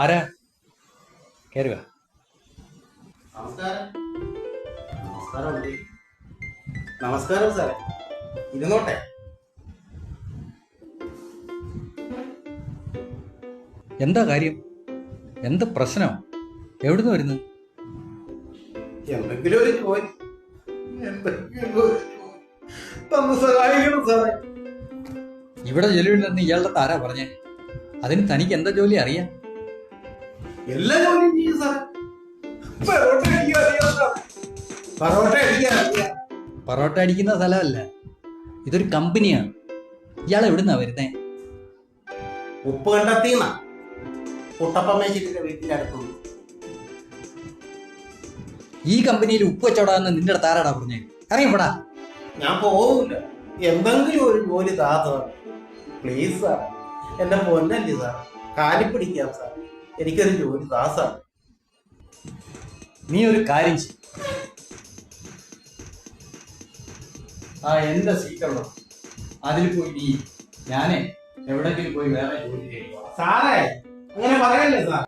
ആരാ? കയറുക. നമസ്കാരം. നമസ്കാരം ഉണ്ട്. നമസ്കാരം സാറേ, ഇരുന്നോട്ടെ. എന്താ കാര്യം? എന്ത് പ്രശ്നം? എവിടുന്ന് വരുന്നു? എന്തെങ്കിലും ഒരു ജോലി, എന്തെങ്കിലും ഒരു ജോലി തന്ന് സഹായിക്കണം സാറേ. ഇവിടെ ജോലിയുണ്ടെന്ന് ഇയാളുടെ ആരാ പറഞ്ഞേ? അതിന് തനിക്ക് എന്താ ജോലി അറിയാം? എല്ലാ ജോലിയും ചെയ്യും സാറേ. പൊറോട്ട അടിക്കാൻ അറിയാം സാറേ. പൊറോട്ട അടിക്കാൻ അറിയാം. പൊറോട്ട അടിക്കുന്ന സ്ഥലമല്ല, ഇതൊരു കമ്പനിയാണ്. ഇയാൾ എവിടുന്നാ വരുന്നേ? ഉപ്പ് കണ്ടെത്തിന്ന കുട്ടപ്പമ്മേശ്ശേരിയുടെ വീട്ടിന്റെ അടുത്തുണ്ട്. ഈ കമ്പനിയിൽ ഉപ്പ് വെച്ചോടാന്ന് നിന്റെ അടുത്ത് ആരാടാ പറഞ്ഞേ? അറിയപ്പെടാ. ഞാൻ പോവില്ല. എന്തെങ്കിലും ഒരു ജോലി താ സാർ, പ്ലീസ് സാർ. എന്റെ പൊന്നല്ലേ സാർ, കാലി പിടിക്കാം സാർ. എനിക്കൊരു ജോലി താ സാർ. നീ ഒരു കാര്യം ചെയ്യും. എന്റെ സീറ്റുള്ളൂ, അതിൽ പോയി നീ. ഞാനേ എവിടെങ്കിലും പോയി വേറെ ജോലി ചെയ്യുക. സാറേ അങ്ങനെ പറയല്ലേ സാർ.